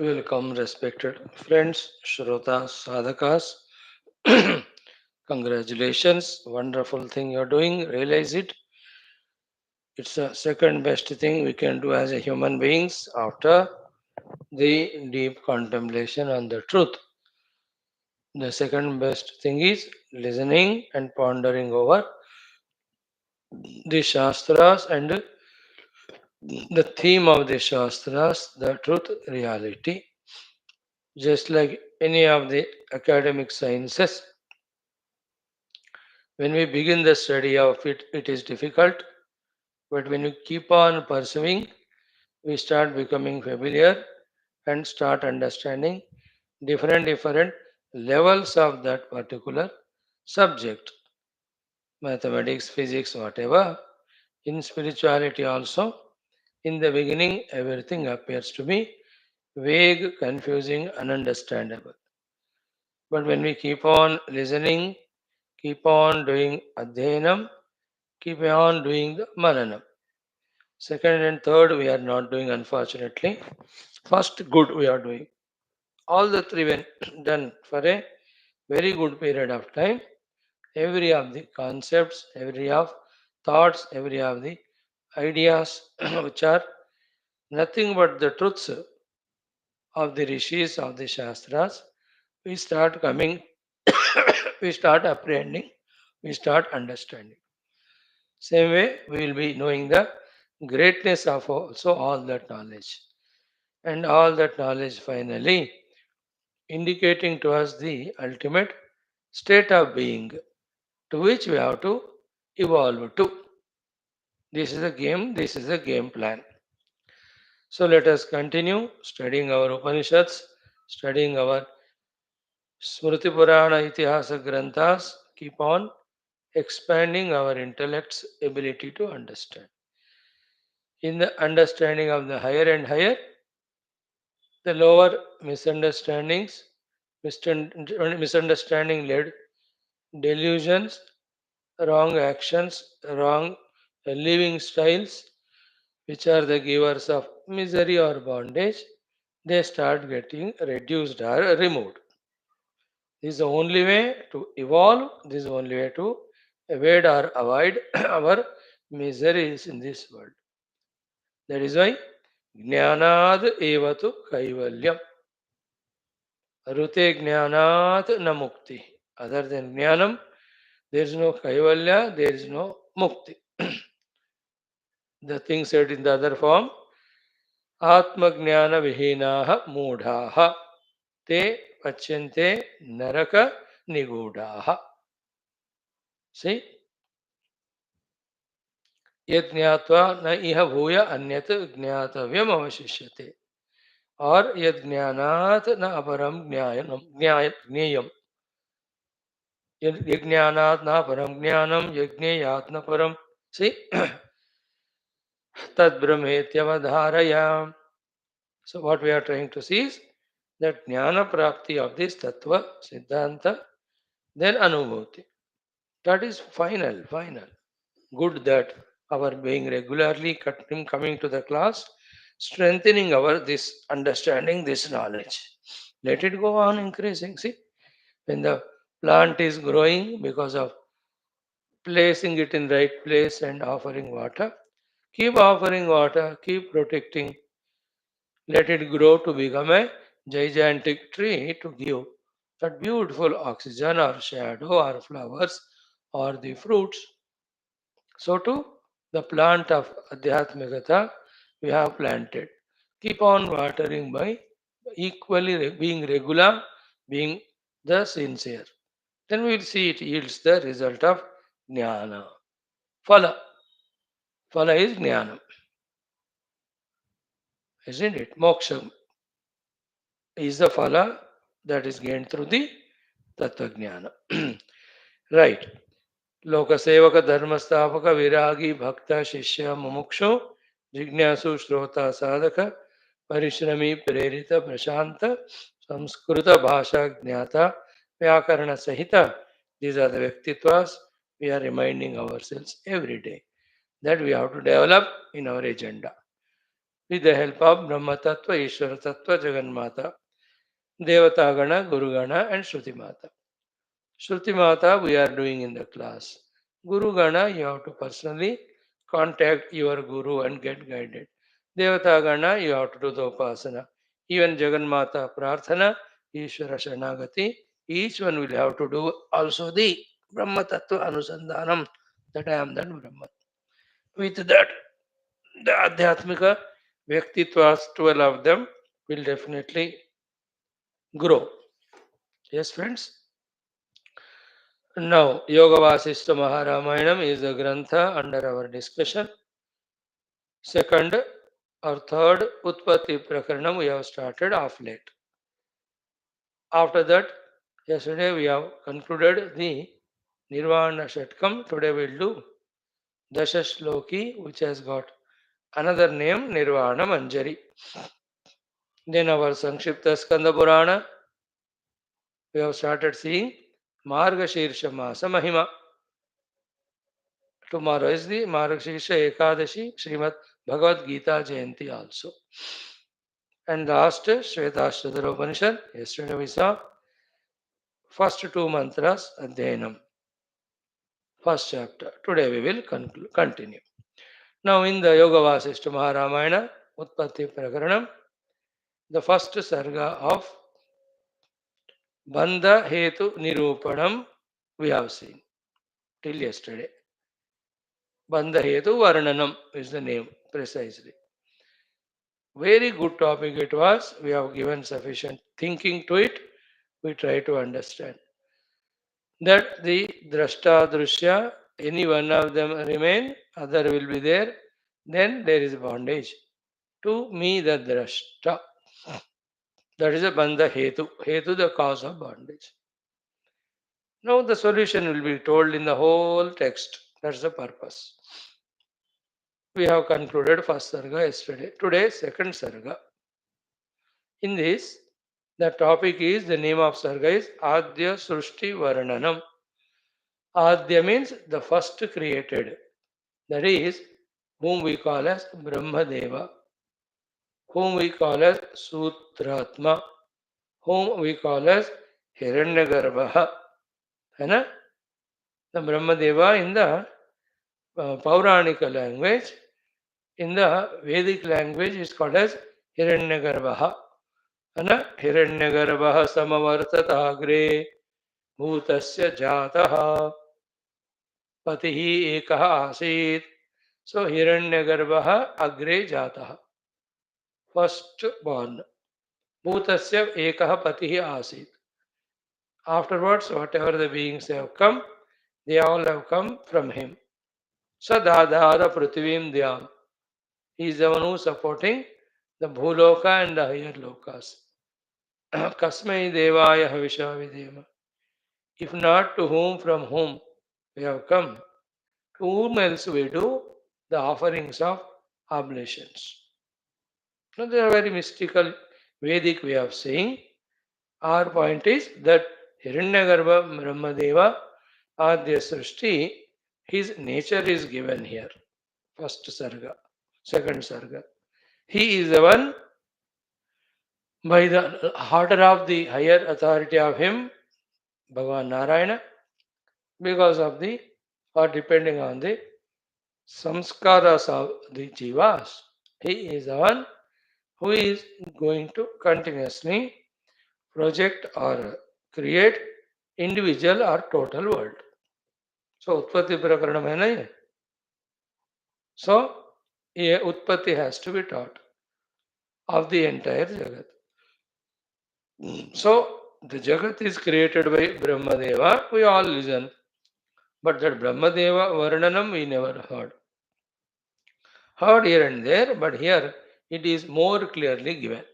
Welcome, respected friends, Shrotas, Sadhakas. Congratulations, wonderful thing you're doing. Realize it. It's the second best thing we can do as a human beings after the deep contemplation on the truth. The second best thing is listening and pondering over the Shastras and the theme of the Shastras, the truth, reality. Just like any of the academic sciences, when we begin the study of it, it is difficult. But when we keep on pursuing, we start becoming familiar and start understanding different levels of that particular subject, mathematics, physics, whatever. In spirituality also, in the beginning, everything appears to be vague, confusing, ununderstandable. But when we keep on listening, keep on doing adhyanam, keep on doing the mananam. Second and third, we are not doing, unfortunately. First, good we are doing. All the three, when done for a very good period of time, every of the concepts, every of thoughts, every of the ideas, which are nothing but the truths of the rishis, of the shastras, we start coming, we start apprehending, we start understanding. Same way, we will be knowing the greatness of also all that knowledge. And all that knowledge finally indicating to us the ultimate state of being to which we have to evolve to. This is a game, this is a game plan. So let us continue studying our Upanishads, studying our Smriti Purana Itihasa Granthas, keep on expanding our intellect's ability to understand. In the understanding of the higher and higher, the lower misunderstandings, misunderstanding led delusions, wrong actions, wrong living styles, which are the givers of misery or bondage, they start getting reduced or removed. This is the only way to evolve, this is the only way to evade or avoid our miseries in this world. That is why Jnanad evatu kaivalyam. Rute jnanat na mukti. Other than jnanam, there is no kaivalya, there is no mukti. The thing said in the other form, Atmajnana vihinaha mudhaha te pachyante naraka nigudaha. See, yad jnatva na iha bhuya anyat jnatavyam avashishyate. Or yad jnanat na aparam jnayam. Yajnanat na param jnanam yajneyat na param. See, tad brahmetyavadharaya. So what we are trying to see is that jnana prapti of this tattva, siddhanta, then anubhuti. That is final, final. Good that our being regularly coming to the class, strengthening our this understanding, this knowledge. Let it go on increasing. See, when the plant is growing because of placing it in right place and offering water, keep offering water, keep protecting, let it grow to become a gigantic tree to give that beautiful oxygen or shadow or flowers or the fruits. So too, the plant of Adhyatmikata we have planted. Keep on watering by equally being regular, being the sincere. Then we will see it yields the result of jnana. Phala. Phala is jnana, isn't it? Moksha is the phala that is gained through the tattva jnana. Right. लोकसेवक धर्मस्थापक विरागी भक्त शिष्य मुमुक्षु जिज्ञासु श्रोता साधक परिश्रमी प्रेरित प्रशांत संस्कृत भाषा ज्ञाता व्याकरण सहित these are the व्यक्तित्वास we are reminding ourselves every day that we have to develop in our agenda with the help of Brahma Tattva, Ishvara Tattva, Jaganmata, Devatagana, Gurugana and Shruti Mata. Shruti Mata we are doing in the class. Guru Gana you have to personally contact your Guru and get guided. Devata Gana you have to do the Upasana. Even Jagan Mata Prarthana, Ishvara Shanagati, each one will have to do also the Brahma Tattva Anusandhanam that I am that Brahma. With that, the Adhyatmika Vyaktitwas, 12 of them will definitely grow. Yes, friends? Now, Yoga Vaashishtha Maharamayam is a grantha under our discussion. Second or third Utpatthi Prakaranam we have started off late. After that, yesterday we have concluded the Nirvana Shatkam. Today we will do Dasha Shloki, which has got another name Nirvana Manjari. Then our Sankshipta Skanda Purana, we have started seeing Margashirsha Masa Mahima. Tomorrow is the Margashirsha Ekadashi, Srimad Bhagavad Gita Jayanti also. And last, Shvetashvatara Upanishad, yesterday we saw first two mantras, Adhyanam, first chapter. Today we will continue. Now in the Yoga Vasishtha Maharamayana, Utpatthi Prakaranam, the first sarga of Bandha Hetu Nirupanam we have seen till yesterday. Bandha Hetu Varnanam is the name precisely. Very good topic it was. We have given sufficient thinking to it. We try to understand that the drashta drushya, any one of them remain, other will be there, then there is bondage. To me, the drashta. That is a bandha hetu. Hetu, the cause of bondage. Now the solution will be told in the whole text. That's the purpose. We have concluded first sarga yesterday. Today, second sarga. In this, the topic is, the name of sarga is Adya Srushti Varnanam. Adya means the first created. That is, whom we call as Brahma Deva, whom we call as Sutratma, whom we call as Hiranyagarbha. The Brahma Deva in the Pauranika language, in the Vedic language is called as Hiranyagarbha. Hiranyagarbha samavartatagre bhutasya jataha patihi ekaha asit. So Hiranyagarbha agre jataha. First born. Bhutasya ekaha patihi asit. Afterwards, whatever the beings have come, they all have come from him. Sadadhara Prithivim Dhyam. He is the one who is supporting the Bhuloka and the higher lokas. Kasmai Devaya Havisha Videma. If not, to whom from whom we have come, to whom else we do the offerings of oblations. Now, they are very mystical Vedic way of saying Our point is that Hiranyagarbha Brahmadeva Adya Srushti, his nature is given here. First Sarga, second Sarga. He is the one by the order of the higher authority of him, Bhagavan Narayana, because of the or depending on the samskaras of the jivas. He is the one who is going to continuously project or create individual or total world. So उत्पत्ति प्रकरण है नहीं. So ये उत्पत्ति has to be taught of the entire jagat. So the jagat is created by Brahmadeva. We all listen, but that Brahmadeva Varnanam we never heard. Heard here and there, but here it is more clearly given.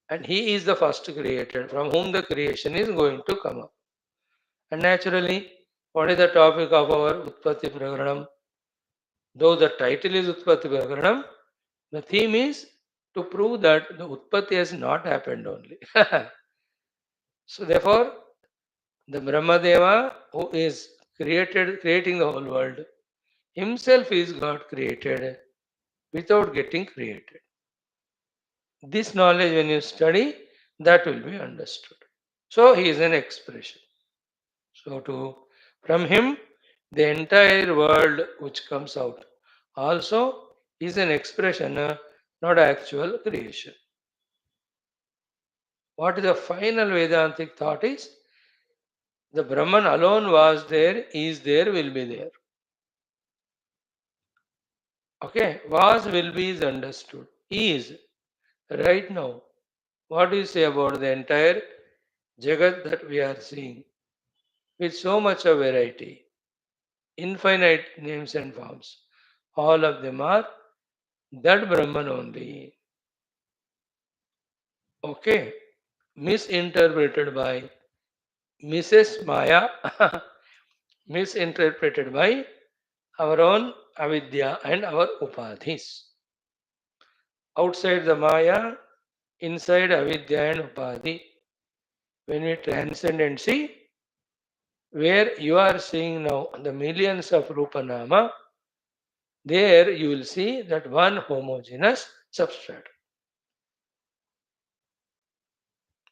And he is the first created, from whom the creation is going to come up. And naturally, what is the topic of our Utpatthi Prakaranam? Though the title is Utpatthi Prakaranam, the theme is to prove that the Utpatti has not happened only. So therefore, the Brahmadeva who is creating the whole world, himself is God created without getting created. This knowledge when you study, that will be understood. So he is an expression. So from him, the entire world which comes out also is an expression, not actual creation. What is the final Vedantic thought is, the Brahman alone was there, is there, will be there. Okay, was, will be is understood. Is, right now. What do you say about the entire Jagat that we are seeing? With so much of variety, infinite names and forms. All of them are that Brahman only. Okay, misinterpreted by Mrs. Maya, misinterpreted by our own avidya and our upadhis. Outside the Maya, inside avidya and upadhi, when we transcend and see, where you are seeing now the millions of Rupanama, there you will see that one homogeneous substrate.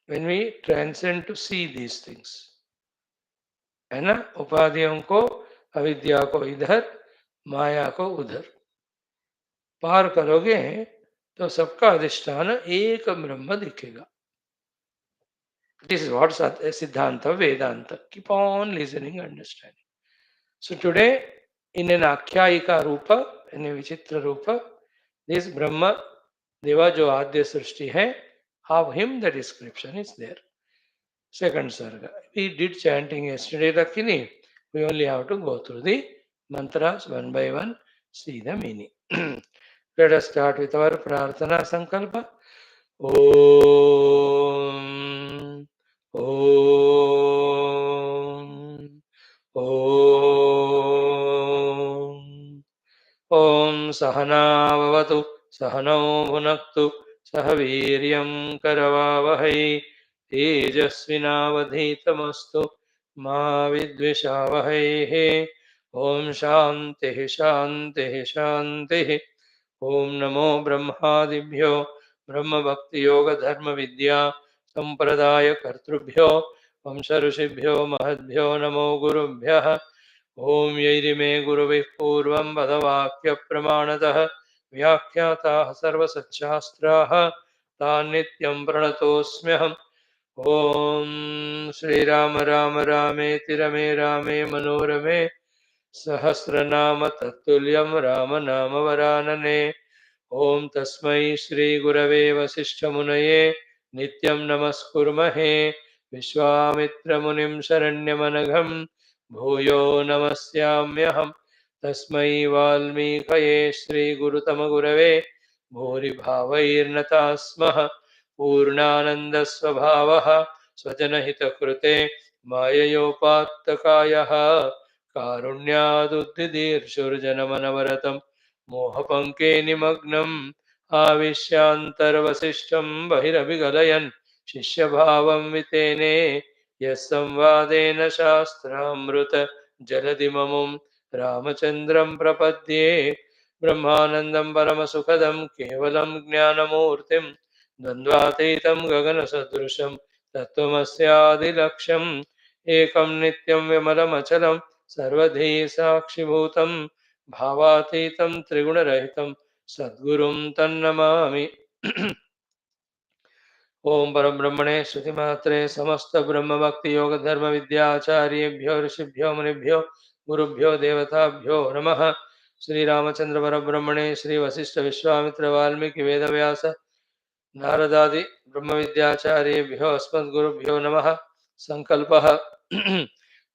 When we transcend to see these things, है ना, उपाधियों को अविद्या को इधर माया को उधर पार करोगे तो सबका अधिष्ठान एक ब्रह्म दिखेगा. This is what Siddhanta Vedanta. Keep on listening, understanding. So today, in an Akhyayika Rupa, in a Vichitra Rupa, this Brahma, Deva jo Adya Srushti hai, of him the description is there. Second Sarga. We did chanting yesterday, Rakini. We only have to go through the mantras one by one, see the meaning. Let us start with our Prarthana Sankalpa. Om. Om. Om. Om Sahana Vavatu Sahano Bhunaktu Sahaviryam Karavavahai Tejasvinavadhitamastu Ma Vidvishavahai. Om Shanti Shanti Shanti. Om Namo Brahmadibhyo Brahma Bhakti Yoga Dharma Vidya Sampradaya Kartrubhyo Om SRUSHTHIBHYO Mahadbhyo Namo Gurubhyah. Om Yairime Guruvi Purvam Vadavakya Pramanatah Vyakhyatāh Sarva Satchastraha Tānityam Pranatosmyaham. Om Shri Rama Rama Rameti Rame Rame Manorame Sahasranama Tatulyam Ramanama Varanane. Om Tasmai Shri Gurave Vasishtamunaye Nityam Namaskurmahe Vishwamitra Munim Sharanyamanagham Bhuyo Namasyamyaham. Tasmai Valmikaye Shri Gurutama Gurave Bhuri Bhavairnatasmaha Purnananda Swabhavaha Swajanahita Krute Mayayopatakayaha Karunyaduddidirshurjanamanavaratam Mohapanke Nimagnam Avishyantarvasishtam Bahirabhigalayan शिष्यभावं वितेने यस्संवादेन शास्त्रामृत जलधिममुं रामचन्द्रं प्रपद्ये ब्रह्मानन्दं परमसुखदं केवलं ज्ञानमूर्तिं द्वन्द्वातीतं गगनसदृशं तत्त्वमस्यादिलक्ष्यम् एकं नित्यं विमलमचलं सर्वधी साक्षिभूतं भावातीतं त्रिगुणरहितं सद्गुरुं तन्नमामि। ओम परब्रह्मणे श्रुतिमात्रे समस्त ब्रह्म भक्ति योग धर्म विद्याचार्येभ्यो ऋषिभ्यो मुनिभ्यो गुरुभ्यो देवताभ्यो नमः। श्री रामचंद्र परब्रह्मणे श्री वशिष्ठ विश्वामित्र वाल्मीकि वेदव्यास नारदादि ब्रह्म विद्याचार्येभ्यो अस्मद्गुरुभ्यो नमः। संकल्पः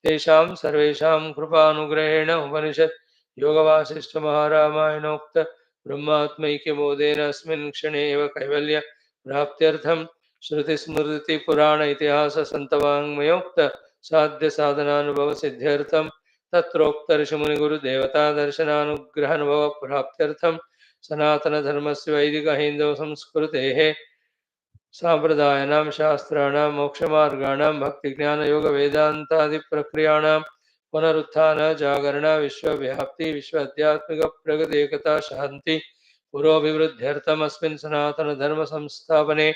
तेषां सर्वेषां कृपानुग्रहेण उपनिषत् योगवासिष्ठ महारामायणोक्त ब्रह्मात्मैक्यबोधेन अस्मिन् क्षणे एव कैवल्य प्राप्त्यर्थं श्रुति स्मृति पुराण इतिहास संतवाङ्मयोक्त साध्य साधनानुभव सिद्ध्यर्थं तत्रोक्त ऋषिमुनि गुरु देवता दर्शनानुग्रहानुभव प्राप्त्यर्थं सनातन धर्मस्य वैदिक हिंदू संस्कृतेः साम्प्रदायानां शास्त्राणां मोक्षमार्गाणां भक्तिज्ञानयोगवेदान्तादिप्रक्रियाणां पुनरुत्थान जागरण विश्वव्याप्ति विश्वाध्यात्मिक प्रगति एकता शांति पुरोभिवृद्ध्यर्थम् अस्मिन् सनातनधर्म संस्थापने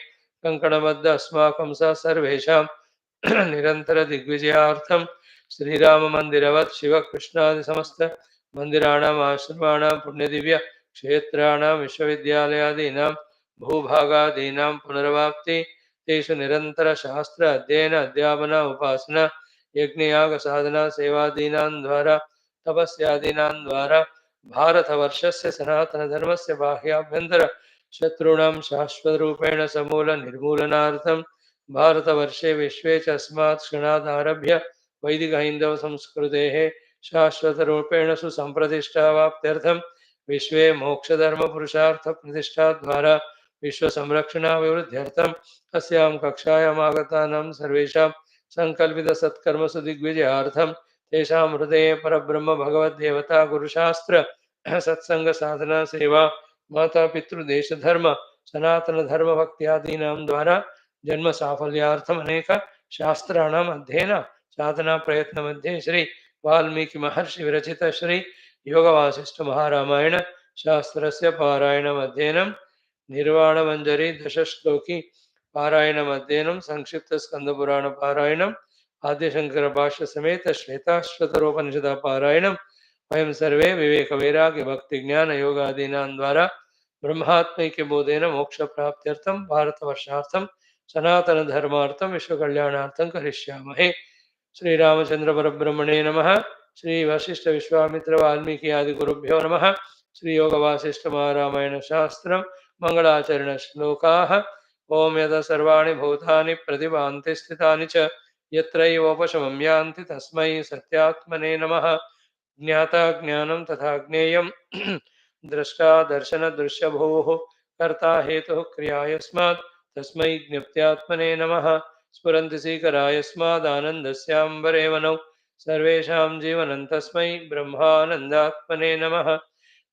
कङ्कणबद्ध अस्माकं स सर्वेषां निरंतर दिग्विजयार्थं श्रीराम मंदिरवत् शिव कृष्णादि समस्त मंदिराणाम् आश्रमाणां पुण्यदिव्य क्षेत्राणां विश्वविद्यालयादीनां भूभागादीनां पुनर्वाप्ति तेषु निरंतर शास्त्र अध्ययन अध्यापन उपासना यज्ञयाग साधना सेवादीनां द्वारा तपस्यादीनां द्वारा भारतवर्षस्य सनातनधर्मस्य बाह्याभ्यन्तर शत्रूणां शाश्वतरूपेण समूल निर्मूलनार्थं भारतवर्षे विश्वे च अस्मात् क्षणादारभ्य वैदिक हिंदव संस्कृतेः शाश्वतरूपेण सुसंप्रतिष्ठावाप्त्यर्थं विश्वे मोक्षधर्म पुरुषार्थ प्रतिष्ठा द्वारा विश्व संरक्षणाभिवृद्ध्यर्थम् अस्यां कक्षायाम् आगतानां सर्वेषां संकल्पित सत्कर्मसु दिग्विजयार्थं तेषां हृदये परब्रह्म भगवद्देवता गुरुशास्त्र सत्संग साधना सेवा माता पितृदेश धर्म सनातन धर्म भक्त्यादीनां द्वारा जन्म साफल्यार्थम अनेक शास्त्राणाम् अध्ययन साधना प्रयत्न मध्ये श्री वाल्मीकि महर्षि विरचित श्री योग वासिष्ठ महारामायण शास्त्रस्य पारायणम् अध्ययनं निर्वाण मंजरी दशश्लोकी पारायणम् अध्ययनं संक्षिप्त स्कंद पुराण पारायणम् आद्य शंकर भाष्य समेत श्वेताश्वतरोपनिषद पारायणम् वयं सर्वे विवेक वैराग्य भक्ति ज्ञान योगादीनां द्वारा ब्रह्मात्मैक्य बोधेन मोक्ष प्राप्त्यर्थं भारतवर्षार्थं सनातन धर्मार्थं विश्व कल्याणार्थं करिष्यामहे। श्री रामचंद्र परब्रह्मणे नमः। श्री वशिष्ठ विश्वामित्र वाल्मीकि आदि गुरुभ्यो नमः। श्री योग वासिष्ठ महारामायण शास्त्रं मंगलाचरण श्लोकाः। ओम यद सर्वाणि भूतानि प्रतिभान्ति स्थितानि च यत्रैवोपशमं यान्ति तस्मै सत्यात्मने नमः। ज्ञाता ज्ञानं तथा ज्ञेयं दृष्टा दर्शन दृश्य भूः कर्ता हेतुः क्रिया यस्मात् तस्मै ज्ञप्त्यात्मने नमः। स्फुरन्ति सीकराय यस्मादानन्दस्याम्बरे वनौ सर्वेषां जीवनं तस्मै ब्रह्मानन्दात्मने नमः।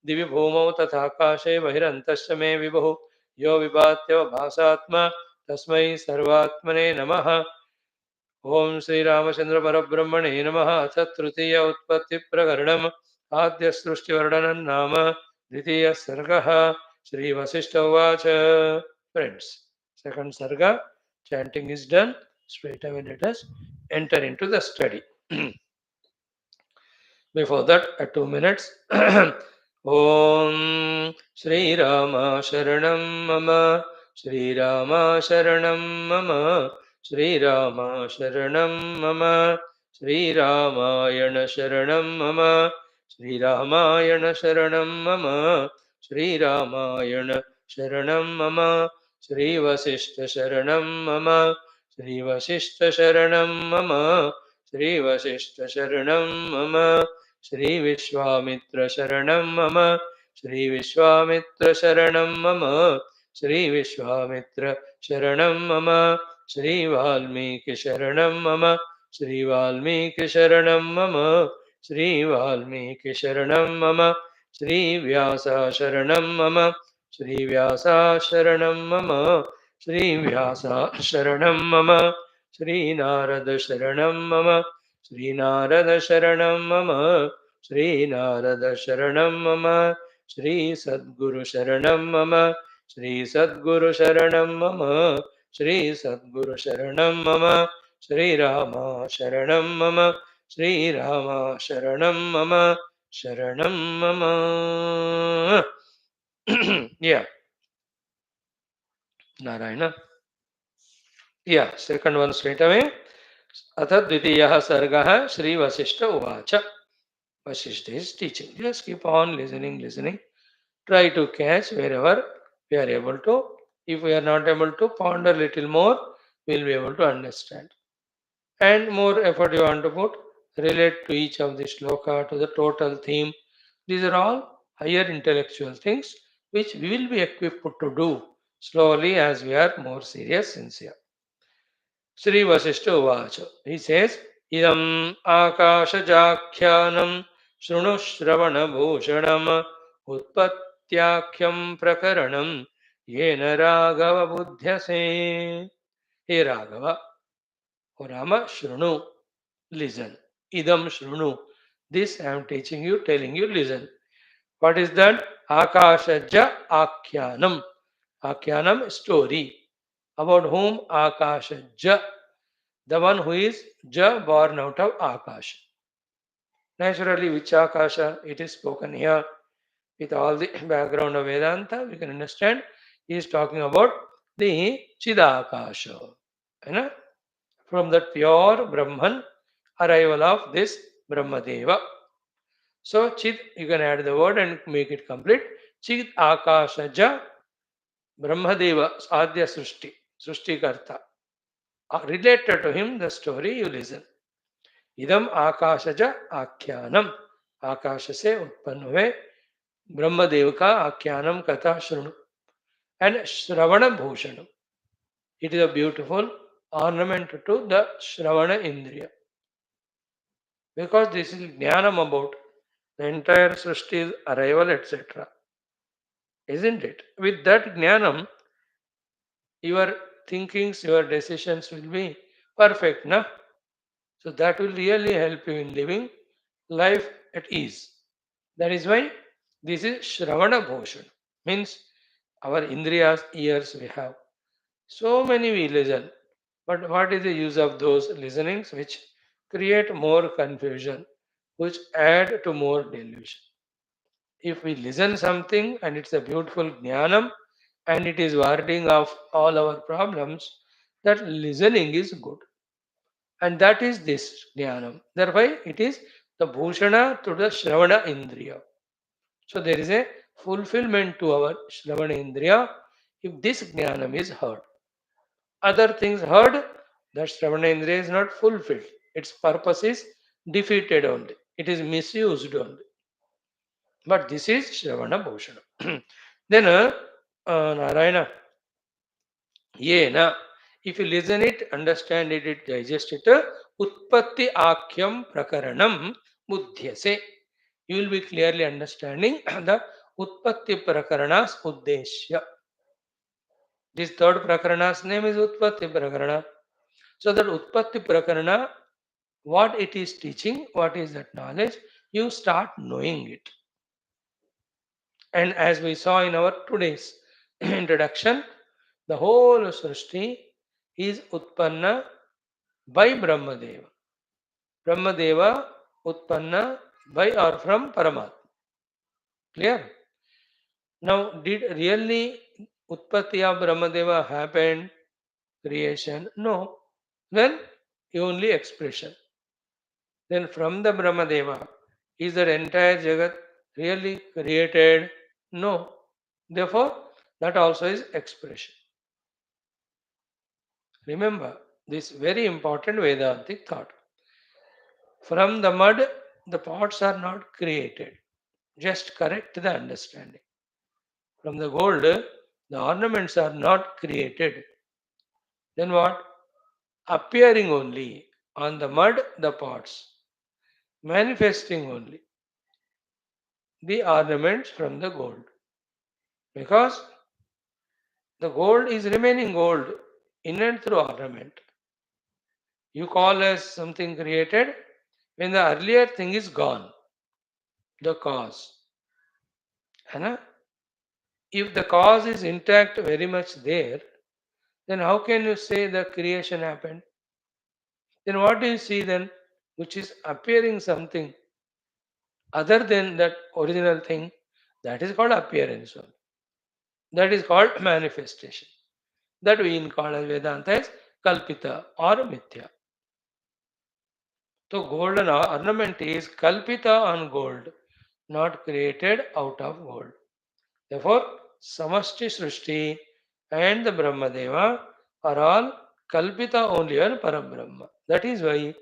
दिवि भूमौ तथाकाशे बहिरन्तश्च मे विभुः यो विभात्यो भासात्मा तस्मै सर्वात्मने नमः। ओम श्री रामचंद्र परब्रह्मणे नमः। अथ तृतीय उत्पत्ति प्रकरणम् आद्य सृष्टि वर्णनं नाम द्वितीय सर्गः। श्री वशिष्ठ उवाच। Friends, second sarga chanting is done. Straight away let us enter into the study. Before that, at 2 minutes. Om Shri Rama Sharanam Mama Shri Rama Sharanam Mama Shri Rama Sharanam Mama Shri Ramayana Sharanam Mama Shri Ramayana Sharanam Mama Shri Ramayana Sharanam Mama Shri Vasishtha Sharanam Mama Shri Vasishtha Sharanam Mama Shri Vasishtha Sharanam Mama Shri Vishwamitra शरणं मम श्री विश्वामित्र शरणं मम श्री विश्वामित्र शरणं मम श्री वाल्मीकि शरणं मम श्री वाल्मीकि शरणं मम श्री वाल्मीकि शरणं मम श्री व्यास शरणं मम श्री व्यास शरणं मम Shri Vyasa Sharanam Mama, Shri Narada Sharanam Mama, Shri Narada Sharanam Mama, Shri Narada Sharanam Mama, Shri Sadguru Sharanam Mama, Shri Sadguru Sharanam Mama, Shri Sadguru Sharanam Mama, Shri Rama Sharanam Mama, Shri Rama Sharanam Mama, Sharanam Mama. Yeah, Narayana. Yeah, second one straight away. अथ द्वितीयः सर्गः श्री वशिष्ठ उवाच. Vashishtha is teaching. Just keep on listening, listening. Try to catch wherever we are able to. If we are not able to, ponder little more, we will be able to understand. And more effort you want to put, relate to each of the shloka, to the total theme. These are all higher intellectual things which we will be equipped to do slowly as we are more serious, sincere. Sri Vasishta Uvacha. He says, Idam Akashajakhyanam Shrunu Shravana Bhushanam Utpatyakhyam Prakaranam Yena Raghava Buddhyase. Hey Raghava, O Rama, Shrunu, listen. Idam Shrunu. This I am teaching you, telling you, listen. What is that? Akashaja Akhyanam. Akhyanam, story. About whom? Akashaja, the one who is Ja, born out of Akasha. Naturally, which Akasha? It is spoken here with all the background of Vedanta. We can understand he is talking about the Chidakasha. You know? From that pure Brahman, arrival of this Brahmadeva. So, Chid, you can add the word and make it complete. Chid Akasha Ja Brahmadeva Adya Srushti, Srushti Karta. Related to him, the story you listen. इदम आकाशज आख्यानम, आकाश से उत्पन्न हुए ब्रह्मदेव का आख्यानम कथा श्रृणु. And श्रवण भूषण, it is a beautiful ornament to the Shravana Indriya. Because this is Jnanam about the entire Srishti's arrival, etc. Isn't it? With that Jnanam, your thinkings, your decisions will be perfect, na? So that will really help you in living life at ease. That is why this is Shravana Bhushan. Means our Indriyas, ears we have. So many we listen. But what is the use of those listenings which create more confusion, which add to more delusion? If we listen something and it's a beautiful jnanam and it is warding off all our problems, that listening is good. And that is this jnanam. Therefore, it is the bhushana to the Shravana Indriya. So there is a fulfillment to our Shravana Indriya if this Jnanam is heard. Other things heard, that Shravana Indriya is not fulfilled. Its purpose is defeated only. It is misused only. But this is Shravana Bhushana. Then Narayana, Yena, if you listen it, understand it, digest it, Utpatti Akhyam Prakaranam Buddhyase. You will be clearly understanding the Utpatti Prakarana's Uddeshya. This third Prakarana's name is Utpatti Prakarana. So that Utpatti Prakarana, what it is teaching, what is that knowledge, you start knowing it. And as we saw in our today's introduction, the whole Srushti is Utpanna by Brahmadeva. Brahmadeva Utpanna by or from Paramatma. Clear? Now, did really Utpatti of Brahmadeva happen? Creation? No. Then only expression. Then from the Brahmadeva, is that entire Jagat really created? No. Therefore, that also is expression. Remember this very important Vedantic thought. From the mud, the pots are not created. Just correct the understanding. From the gold, the ornaments are not created. Then what? Appearing only. On the mud, the pots. Manifesting only. The ornaments from the gold. Because The gold is remaining gold in and through ornament. You call as something created when the earlier thing is gone, the cause. है If the cause is intact, very much there, then how can you say the creation happened? Then what do you see then, which is appearing something other than that original thing? That is called appearance. That is called manifestation. That we in call as Vedanta as Kalpita or Mithya. So golden ornament is Kalpita on gold, not created out of gold. Therefore, Samashti Srushti and the Brahmadeva are all Kalpita only on Parabrahma. That is why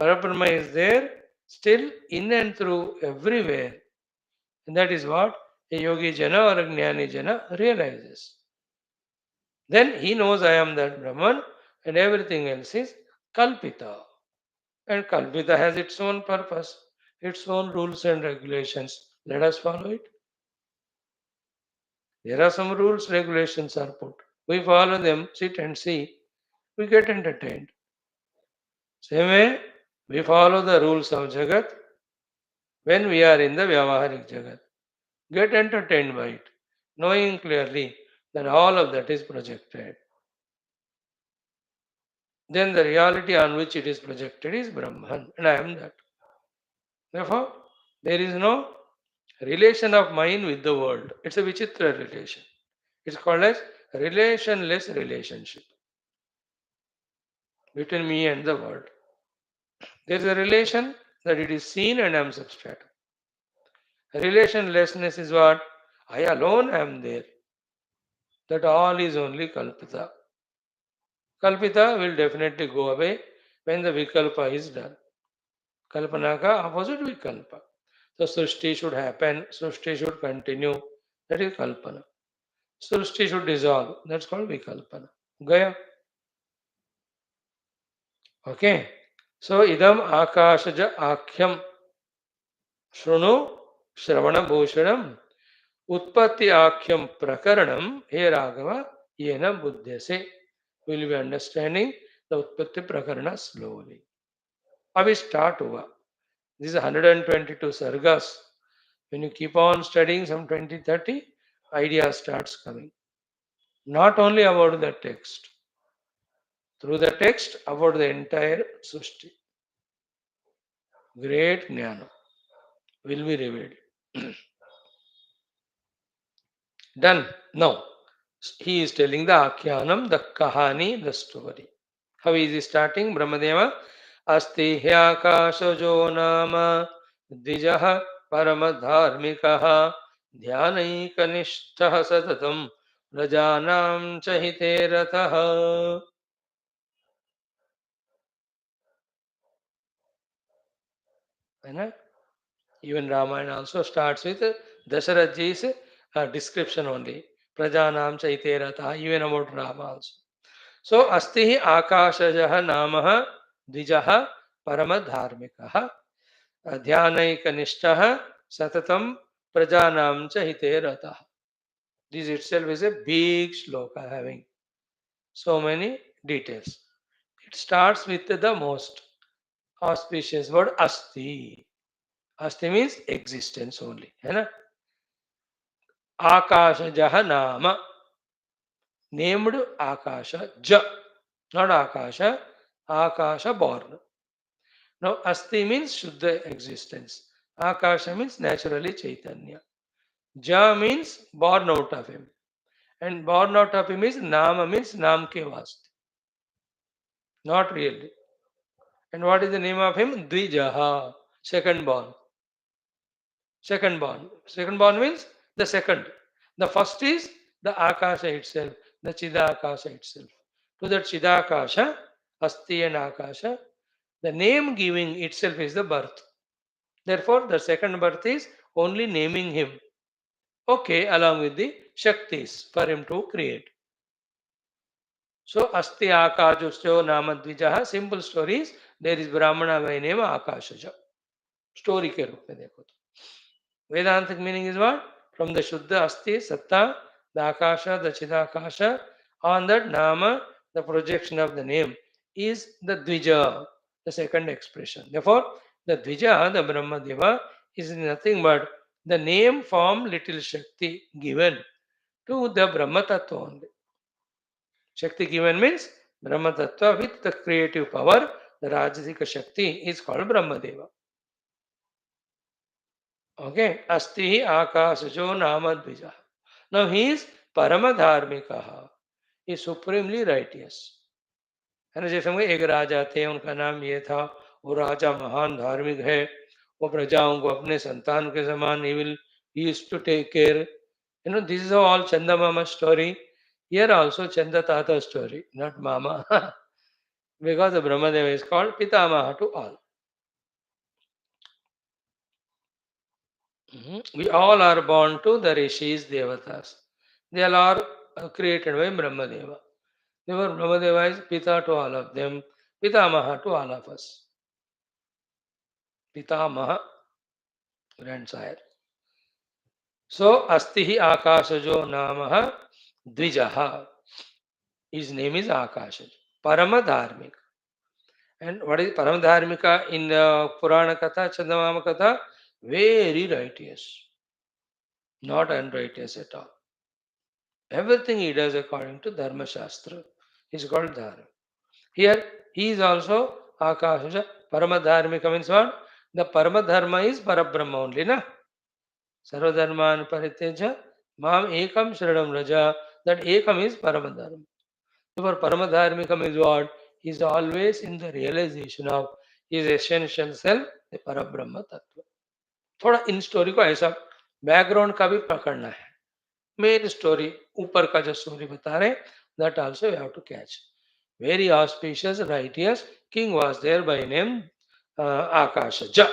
Parabrahma is there still in and through everywhere. And that is what a yogi jana or a jnani jana realizes. Then he knows I am that Brahman and everything else is Kalpita. And Kalpita has its own purpose, its own rules and regulations. Let us follow it. There are some rules, regulations are put. We follow them, sit and see, we get entertained. Same way, we follow the rules of Jagat when we are in the Vyavaharik Jagat. Get entertained by it, knowing clearly that all of that is projected. Then the reality on which it is projected is Brahman, and I am that. Therefore, there is no relation of mine with the world. It's a Vichitra relation. It's called as relationless relationship between me and the world. There is a relation that it is seen and I am substratum. Relationlessness is what? I alone am there. That all is only Kalpita. Kalpita will definitely go away when the Vikalpa is done. Kalpana ka opposite Vikalpa. So Srushti should happen, Srushti should continue. That is Kalpana. Srushti should dissolve. That's called Vikalpana. Gaya. Okay. So idam akashaja akhyam shrunu shravana bhushanam utpatti akhyam prakaranam he raghava yena buddhyase. We will be understanding the Utpatti Prakarana slowly. Abhi start hua. This is 122 sargas. When you keep on studying some 20, 30, idea starts coming. Not only about the text. Through the text, about the entire Sushti. Great jnana will be revealed. Done. Now, he is telling the Akhyanam, the Kahani, the story. How is he starting? Brahmadeva. Asti hyakashajo nama dvijaha paramadharmikaha dhyanaikanishthah satatam rajanam chahite ratah. Even Ramayana also starts with Dasharatji's description only. Prajanam chahite ratah, even about Rama also. So, asti hi akashajah namaha dvijaha paramadharmikaha ध्यानैकनिष्ठः सततम प्रजानाम च हिते रतः. This itself is a big shloka having so many details. It starts with the most auspicious word asti. Asti means existence only. है ना? Akashajah nama. Named Akasha. Ja. Not Akasha. Akasha born. Now asti means Shuddha existence. Akasha means naturally Chaitanya. Ja means born out of him. And born out of him is Nama means Nam ke vaste. Not really. And what is the name of him? Dvijaha. Second born. Second born. Second born means the second. The first is the Akasha itself, the Chidakasha itself. To that Chidakasha, Asti and Akasha, the name giving itself is the birth. Therefore, the second birth is only naming him. Okay, along with the Shaktis for him to create. So, Asti Akashasyo Namadvijaha, simple stories. There is Brahmana by name Akashaja. Story ke roop mein dekho to. Vedantic meaning is what? From the Shuddha Asti Satta the Akasha, the Chidakasha, on that Nama, the projection of the name, is the Dvija, the second expression. Therefore, the Dvija, the Brahma Deva, is nothing but the name, form, little Shakti given to the Brahma Tattva only. Shakti given means Brahma Tattva with the creative power, the Rajasika Shakti is called Brahma Deva. Okay, Asti Akasajo Nama Dvija. Now he is Paramadharmikaha. He is supremely righteous. है ना, जैसे हम एक राजा थे, उनका नाम ये था, वो राजा महान धार्मिक है, वो प्रजाओं को अपने संतान के समान he will he used to take care. You know, this is all Chanda Mama story. Here also Chanda Tata story, not Mama. Because the Brahmadeva is called Pitamaha to all. We all are born to the Rishis, Devatas. They all are created by Brahmadeva. Therefore, Brahmadeva is Pita to all of them, Pitamaha to all of us. Pitamaha, grandsire. So, Astihi Akashajo Namaha Dvijaha. His name is Akashajo. Paramadharmika. And what is Paramadharmika in the Purana Katha, Chandamama Katha? Very righteous. Not unrighteous at all. Everything he does according to Dharma Shastra is called Dharma. Here, he is also Akashaja. Paramadharmika means what? The Paramadharma is Parabrahma only, na? Sarvadharman Pariteja, Mam Ekam Sharanam Raja. That Ekam is Paramadharma. Therefore, Paramadharmika means what? He is always in the realization of his essential self, the Parabrahma Tattva. थोड़ा in story को ऐसा background का भी पकड़ना है. Main story ऊपर का जो स्टोरी बता रहे, that also you have to catch. Very auspicious, righteous king was there by name Akashaja.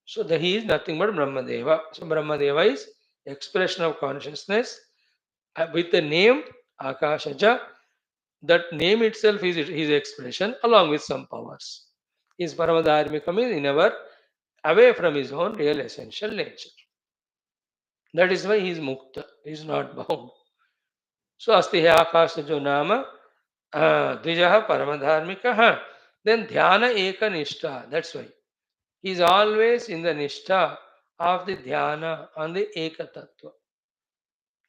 So he is nothing but Brahmadeva. So Brahmadeva is expression of consciousness with the name Akashaja. That name itself is his expression along with some powers. His Paramadharmika means never away from his own real essential nature. That is why he is mukta, he is not bound. So asti hai Akashajo nama Dvijaha Paramadharmika. Then Dhyana Eka Nishtha. That's why he is always in the Nishtha of the Dhyana on the Eka Tattva.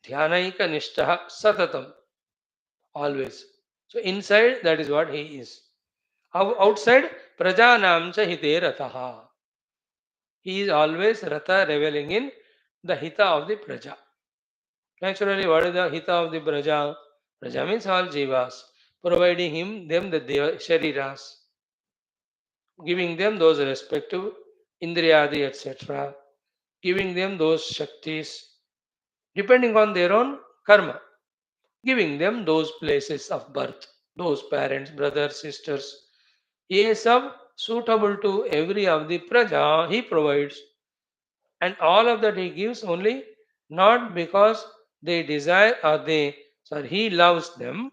Dhyana Eka Nishtha Satatam. Always. So inside, that is what he is. Outside, Prajanam cha hite rataha. He is always rata, reveling in the hita of the praja. Naturally, what is the hita of the praja? Praja means all jivas. Providing them the shariras. Giving them those respective indriyadi, etc. Giving them those shaktis, depending on their own karma. Giving them those places of birth, those parents, brothers, sisters. Ye sab suitable to every of the praja he provides. And all of that he gives only not because they desire or he loves them,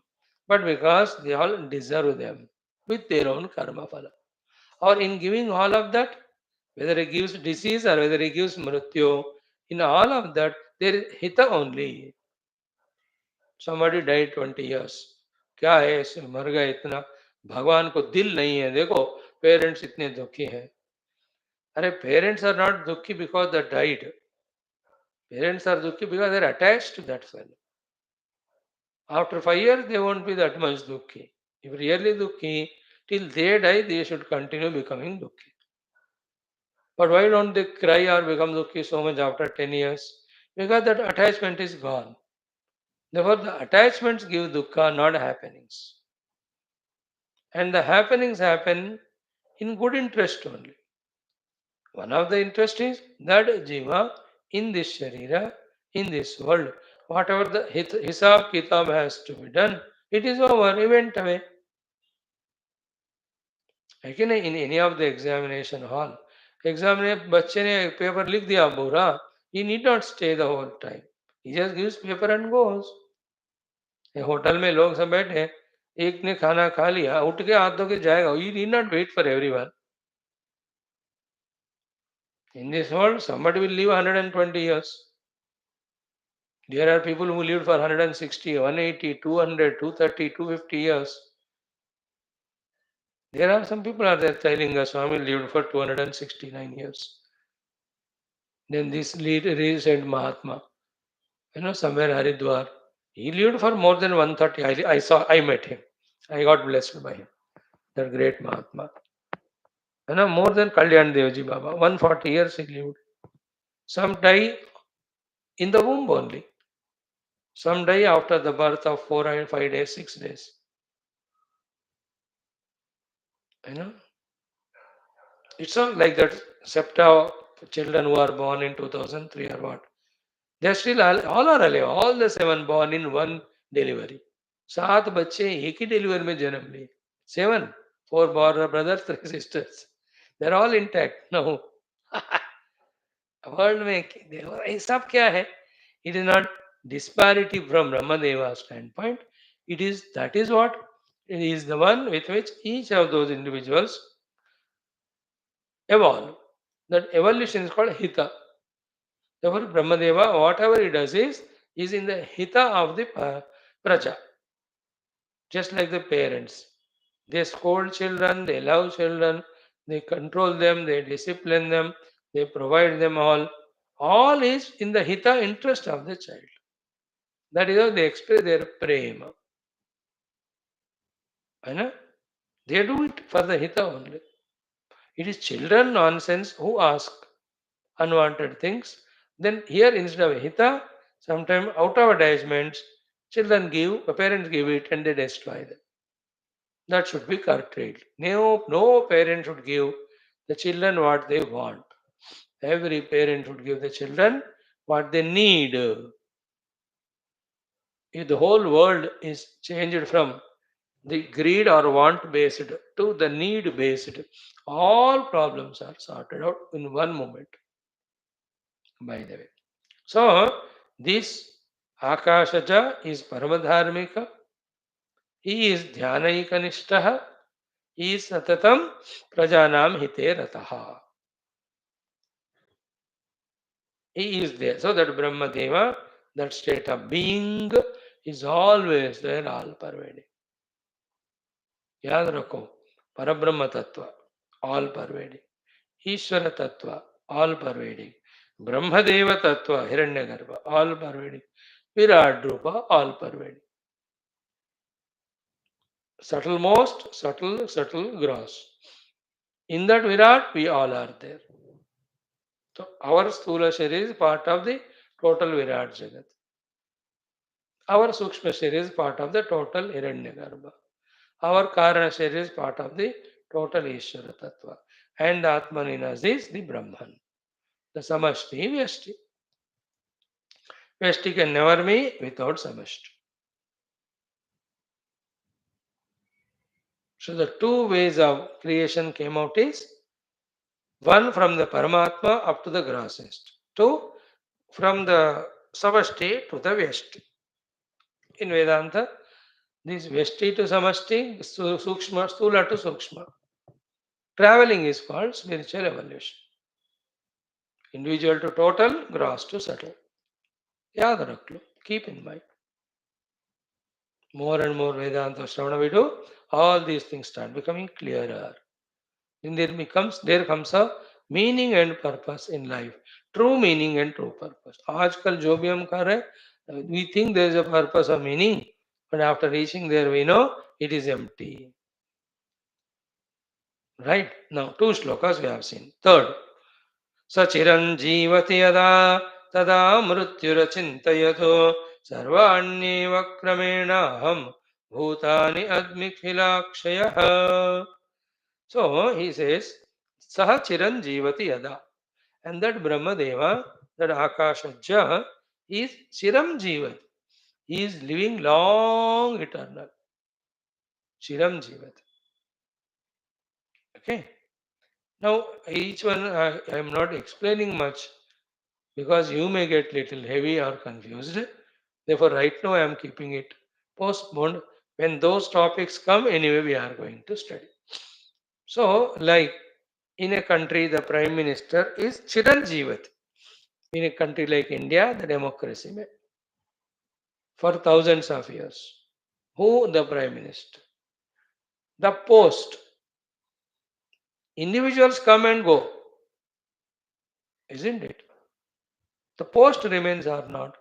but because they all deserve them with their own karma phala. Or in giving all of that, whether he gives disease or whether he gives mrityu, in all of that, there is hita only. Somebody died 20 years. क्या है ऐसे मर गए इतना, भगवान को दिल नहीं है. देखो पेरेंट्स इतने दुखी हैं. अरे पेरेंट्स आर नॉट दुखी because they died. Parents are दुखी because they are attached to that fellow. After 5 years, they won't be that much dukhi. If really dukhi, till they die, they should continue becoming dukhi. But why don't they cry or become dukhi so much after 10 years? Because that attachment is gone. Therefore, the attachments give dukkha, not happenings. And the happenings happen in good interest only. One of the interest is that jiva in this sharira, in this world, whatever the hisab kitab has to be done, it is over, it went away. लेकिन in any of the examination hall, बच्चे ने paper लिख दिया बुरा, he need not stay the whole time. He just gives paper and goes. Hotel में लोग सब बैठे, एक ने खाना खा लिया, उठ के हाथ धो के जाएगा. You need not wait for everyone. In this world, somebody will live 120 years. There are people who lived for 160, 180, 200, 230, 250 years. There are some people are there telling us Swami lived for 269 years. Then this recent Mahatma, somewhere Haridwar, he lived for more than 130. I met him. I got blessed by him. That great Mahatma. More than Kalyan Devji Baba. 140 years he lived. Some die in the womb only. Some die after the birth of 4 and 5 days, 6 days. You know, it's not like that septa children who are born in 2003 or what. They are still all are alive. All the 7 born in one delivery. 7 बच्चे एक ही delivery में जन्म लिए. 7, 4 brothers, 3 sisters. They are all intact now. World में ये सब क्या है? It is not disparity from Brahmadeva standpoint. That is what it is, the one with which each of those individuals evolve. That evolution is called Hita. Therefore, Brahmadeva, whatever he does is in the Hita of the Praja. Just like the parents. They scold children, they love children, they control them, they discipline them, they provide them all. All is in the Hita interest of the child. That is how they express their prema. They do it for the Hita only. It is children nonsense who ask unwanted things. Then here instead of Hita, sometimes out of attachments, parents give it and they destroy them. That should be curtailed. No parent should give the children what they want. Every parent should give the children what they need. If the whole world is changed from the greed or want based to the need based, all problems are sorted out in one moment, by the way. So, this Akashaja is Paramadharmika. He is Dhyanaika Nishtaha. He is Satatam Prajanam Hite Rataha. He is there. So that Brahmadeva, that state of being, is always there, all pervading. Yad rakho, Parabrahma Tattva, all pervading. Ishvara Tattva, all pervading. Brahmadeva Tattva, Hiranyagarbha, all pervading. Virat Rupa, all pervading. Subtle most, subtle gross. In that Virat, we all are there. So our Sthula Sharira is part of the total Virat Jagat. Our Sukshma Sharira is part of the total Hiranyagarbha. Our Karana Sharira is part of the total Ishvara Tattva. And the Atmaninas is the Brahman. The Samashti, Vyashti. Vyashti can never be without Samashti. So the two ways of creation came out is one from the Paramatma up to the grossest. Two from the Samashti to the Vyashti. In Vedanta, this Vyashti to Samashti, Sukshma, Stula to Sukshma. Traveling is called spiritual evolution. Individual to total, gross to subtle. Yaad rakh, keep in mind. More and more Vedanta Shravana we do, all these things start becoming clearer. Then there comes a meaning and purpose in life. True meaning and true purpose. आजकल जो भी हम कर रहे हैं, we think there is a purpose or meaning, but after reaching there we know it is empty. Right? Now, 2 shlokas we have seen. Third, Sachiran jivati yada tada mrutyurachintayatho sarvanyeva kramena ham bhutani admikhilakshayah. So, he says, Saha chiran jivati yada. And that Brahmadeva, that Akashaja, is chiram jivat. He is living long, eternal. Chiram jivat. Okay. Now, each one I am not explaining much because you may get little heavy or confused. Therefore, right now I am keeping it postponed. When those topics come, anyway, we are going to study. So, like in a country, the Prime Minister is Chiranjeevat. In a country like India, the democracy may. for thousands of years. Who? The Prime Minister. The post. Individuals come and go, isn't it? The post remains or not.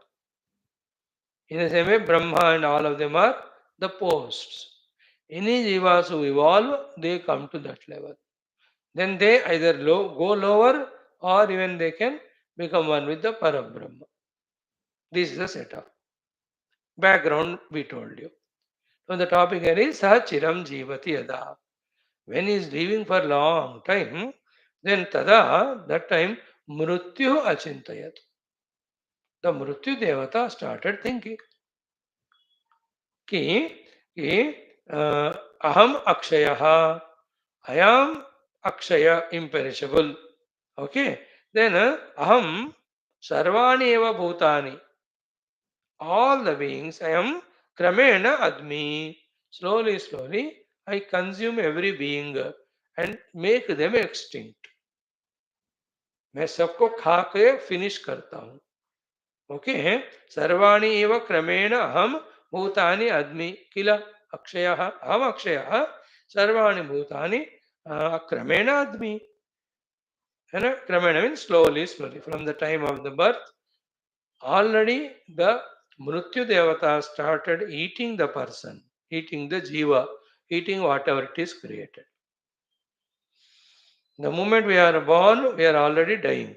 In the same way, Brahma and all of them are the posts. Any jivas who evolve, they come to that level. Then they either go lower or even they can become one with the Parabrahma. This is the setup. Background we told you. So the topic here is Sachiram Jivati Yada. When he is living for long time, then Tada, that time, Mrutyu Achintayat. The Mrutyu Devata started thinking कि aham akshaya, I am akshaya, imperishable. Okay, then aham sarvani eva bhutani, all the beings I am kramena admi, slowly I consume every being and make them extinct. मैं सबको खा के finish करता हूँ. Okay, सर्वाणि एव क्रमेण अहम भूतानि अद्मि किल अक्षयः, अहम अक्षयः, सर्वाणि भूतानि क्रमेण अद्मि. है ना? क्रमेण means slowly from the time of the birth. Already the Mrityu Devata started eating the person, eating the jiva, eating whatever it is created. The moment we are born, we are already dying.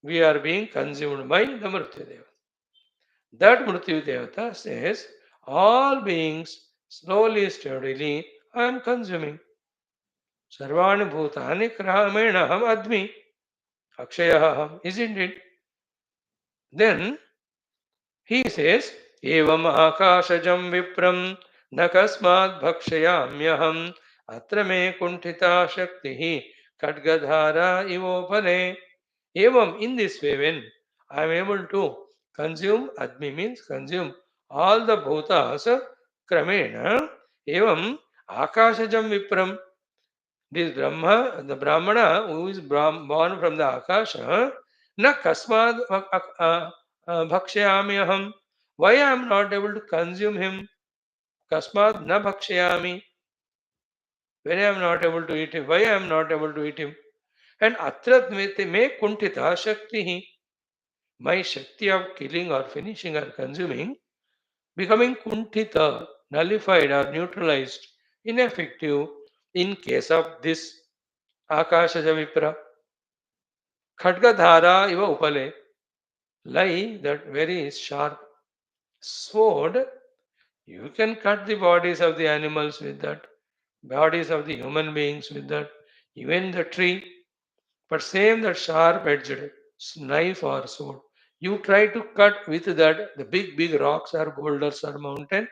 We are being consumed by the Mrityu Devata. That Mrityu Devata says, all beings slowly, steadily, I am consuming. Sarvani bhutani kramena ham admi. Akshayaham, isn't it? Then he says, Evam akashajam vipram nakasmad bhakshayamyaham atra me kuntita shaktihi kadgadhara ivopale. Evam, in this way, when I am able to consume, admi means consume all the bhutas, kramena, evam akashajam vipram. This Brahma, the Brahmana who is born from the Akasha, na kasmad bhakshayami aham. Why I am not able to consume him? Kasmad na bhakshayami. When I am not able to eat him, why I am not able to eat him? And atrat me kuntita shakti. My shakti of killing or finishing or consuming becoming kuntita, nullified or neutralized, ineffective in case of this Akashaja Vipra. Khadgadhara iva upale, like that very sharp sword. You can cut the bodies of the animals with that, bodies of the human beings with that, even the tree. But same that sharp edged knife or sword. You try to cut with that the big rocks or boulders or mountain,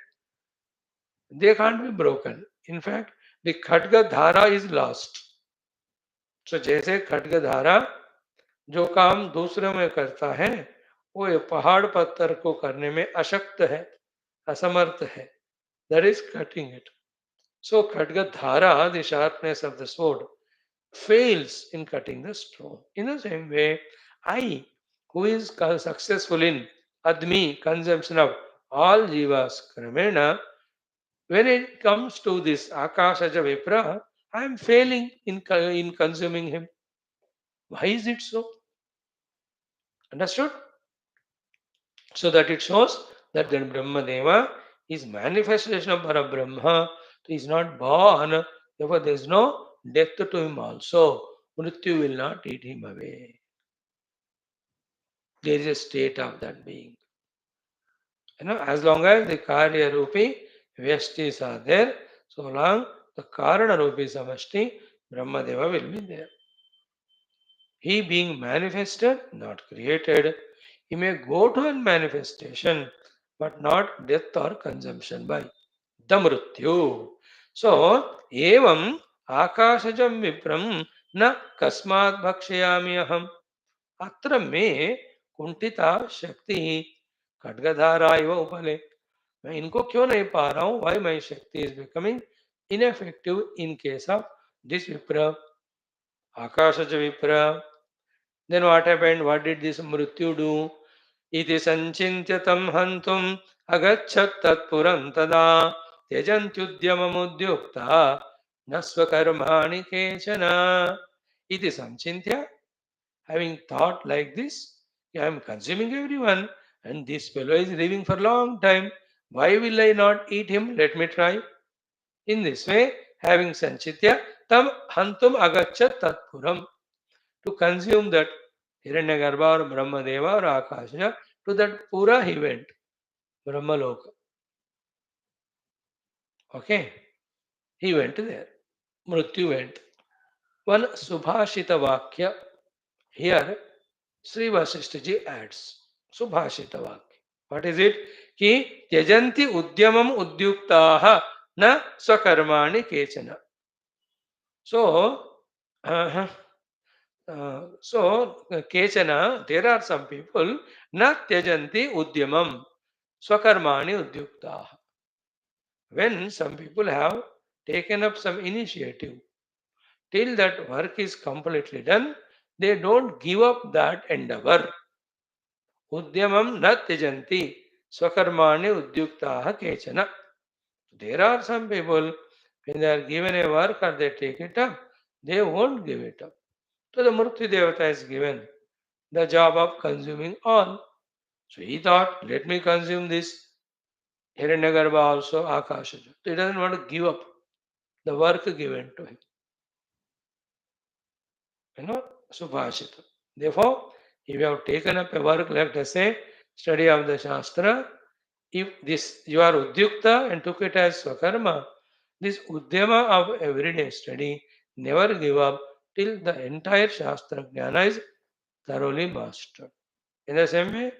they can't be broken. In fact, the खड्ग धारा is lost. So जैसे खड्ग धारा जो काम दूसरे में करता है, वो ये पहाड़ पत्थर को करने में अशक्त है, असमर्थ है. That is cutting it. So खड्ग धारा, the sharpness of the sword, fails in cutting the stone. In the same way, I, who is successful in admi, consumption of all jivas, kramena, when it comes to this Akashaja Vipra, I am failing in consuming him. Why is it so? Understood? So that it shows that then Brahmadeva is manifestation of Parabrahma. He is not born, therefore there is no death to him also. Mrityu will not eat him away. There is a state of that being. As long as the Karya Rupi Vyashtis are there, so long the Karana Rupi Samashti, Brahmadeva will be there. He being manifested, not created, he may go to a manifestation, but not death or consumption by the Mrityu. So, evam akashajam vipram na kasmat bhakshayami aham atra me kuntita shakti खड्गधारा इव उपले. मैं इनको क्यों नहीं पा रहा हूं? Why my shakti is becoming ineffective in case of this vipra, akashaja vipra. Then what happened? What did this mrityu do? Iti sanchintyatam hantum agachat tatpuram tada tyajantyudyamamudyukta nasvakarmani kechana. Iti sanchintya, having thought like this, I am consuming everyone and this fellow is living for a long time. Why will I not eat him? Let me try. In this way, having sanchitya, tam hantum agachat tatpuram, to consume that Hiranyagarbha or Brahmadeva or Akasha, to that Pura he went, Brahmaloka. Okay, he went there. Mrityu went. One Subhashita Vakya, here Sri Vashishtha adds Subhashita Vakya. What is it? Ki tyajanti udyamam udyuktaha na swakarmani kechana. So, uh, kechana, there are some people, na tyajanti udyamam swakarmani udyuktaha. When some people have taken up some initiative, till that work is completely done, they don't give up that endeavor. Udyamam na tyajanti swakarmani udyuktaha kechana. There are some people, when they are given a work or they take it up, they won't give it up. So the Murti Devata is given the job of consuming all. So he thought, let me consume this Hiranyagarbha also, Akasha. So he doesn't want to give up the work given to him. Subhashita. Therefore, if you have taken up a work, let us say, study of the Shastra, if this you are Udyukta and took it as Swakarma, this Udyama of everyday study, never give up till the entire Shastra Jnana is thoroughly mastered. In the same way,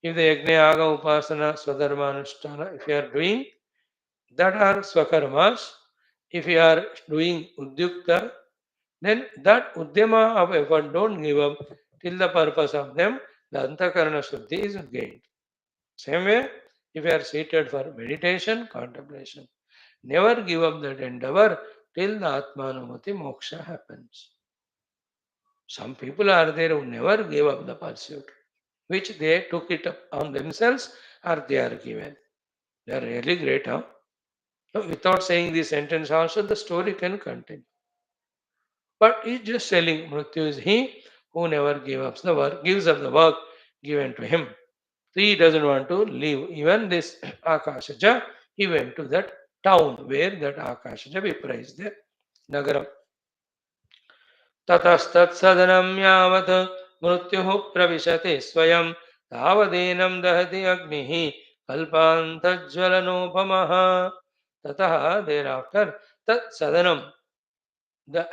if the Yajna, Yaga, Upasana, Swadharma, Anushtana, if you are doing, that are Swakarmas, if you are doing Udyukta, then that Udyama of effort don't give up till the purpose of them, the Antakarana Shuddhi is gained. Same way, if you are seated for meditation, contemplation, never give up that endeavor till the Atmanumati moksha happens. Some people are there who never gave up the pursuit, which they took it up on themselves or they are given. They are really great, huh? So without saying this sentence also, the story can continue. But he's just telling Mrityu is he who never gives up the work given to him. So he doesn't want to leave even this Akashaja. He went to that town where that Akashaja Vipra is there. Nagaram. Tatastat yavat mrityuh pravishate swayam tavadenam dahati agnihi kalpantajvalanopamaha. Tataha, thereafter, tat sadanam, the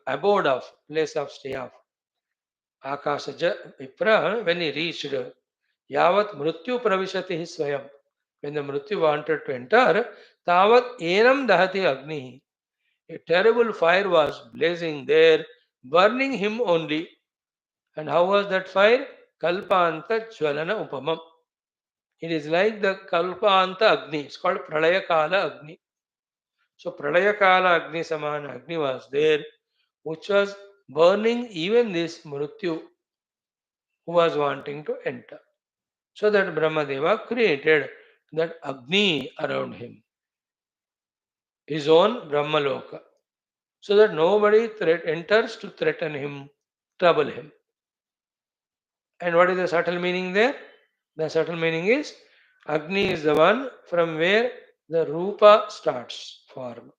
abode of, place of stay of Akasaja Vipra, when he reached Yavat Mrityu Pravishati Swayam, when the Mrityu wanted to enter, Tavat Enam Dahati Agni, a terrible fire was blazing there, burning him only. And how was that fire? Kalpanta Jvalana Upamam. It is like the Kalpanta Agni, it's called Pralaya Kala Agni. So Pralaya Kala Agni Samana Agni was there, which was burning even this Mrityu who was wanting to enter. So that Brahmadeva created that Agni around him, his own Brahmaloka, so that nobody enters to threaten him, trouble him. And what is the subtle meaning there? The subtle meaning is Agni is the one from where the Rupa starts, form.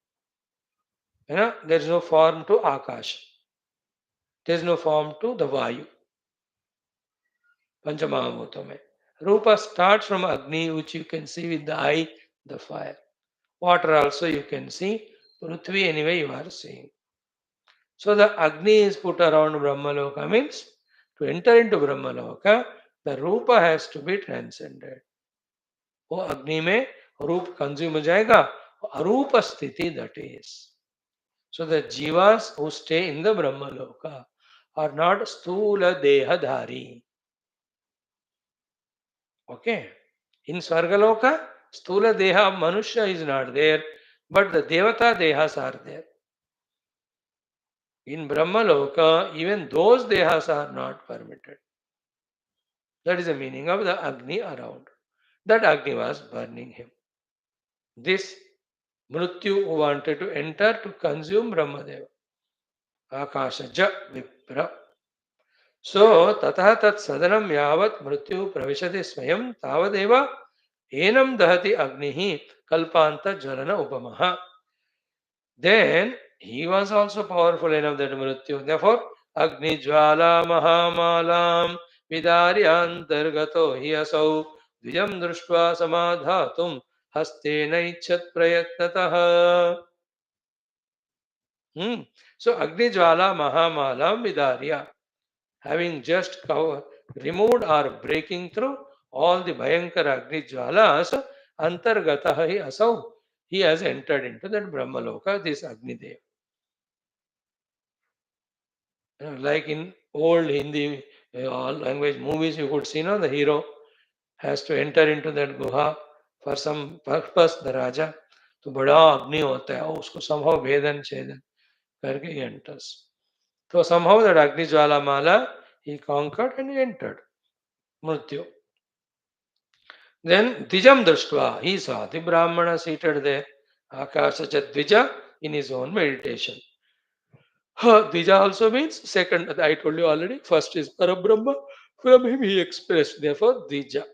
There is no form to Akash. There is no form to the Vayu. Panchamahabhuta mein. Rupa starts from Agni, which you can see with the eye, the fire. Water also you can see. Prithvi anyway you are seeing. So the Agni is put around Brahmaloka means to enter into Brahmaloka, the Rupa has to be transcended. वो अग्नि में रूप consume हो जाएगा, अरूप स्थिति that is. So the jivas who stay in the Brahmaloka are not sthula dehadhari. Okay. In Swargaloka, sthula deha of Manusha is not there, but the Devata dehas are there. In Brahmaloka, even those dehas are not permitted. That is the meaning of the Agni around. That Agni was burning him. This Mrityu wanted to enter to consume Brahmadeva. Akashaja Vipra. So, tatah tat sadanam yavat mrityu pravishati swayam tavadeva enam dahati agnihi kalpanta jalana upamaha. Then he was also powerful enough that mrityu. Therefore, agni jvala mahamalam vidaryantargato hi asau dvijam društva samadhatum hastena ichat prayatnatah. So, agni jvala mahamalam vidarya. Having just removed or breaking through all the Bhayankara Agni Jwalas, Antargataha hi asau, he has entered into that Brahmaloka, this Agni Dev. Like in old Hindi language movies, you could see, no, the hero has to enter into that Guha for some purpose, the Raja. तो बड़ा अग्नि होता है, उसको somehow भेदन छेदन करके he enters. So somehow that Agni Jwala Mala he conquered and he entered Mrityu. Then Dijam Drishtva, he saw the Brahmana seated there, Akasacha Dvija, in his own meditation. Dvija also means second, I told you already, first is Parabrahma, from him he expressed, therefore Dvija.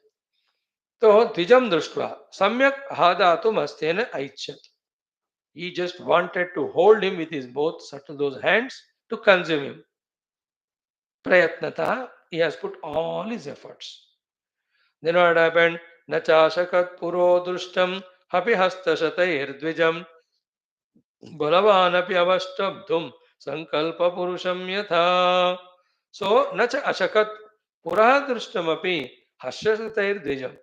So Dvijam Drishtva, Samyak Hadatum Astena Aichat. He just wanted to hold him with his both subtle those hands to consume him. Prayatnata, he has put all his efforts. Then what happened? Nachashakat puro drushtam hapi hastashatayir dvijam balavaanapi avastabdhum sankalpa purusham yatha. So, nacha ashakat pura drushtam hastashatayir dvijam.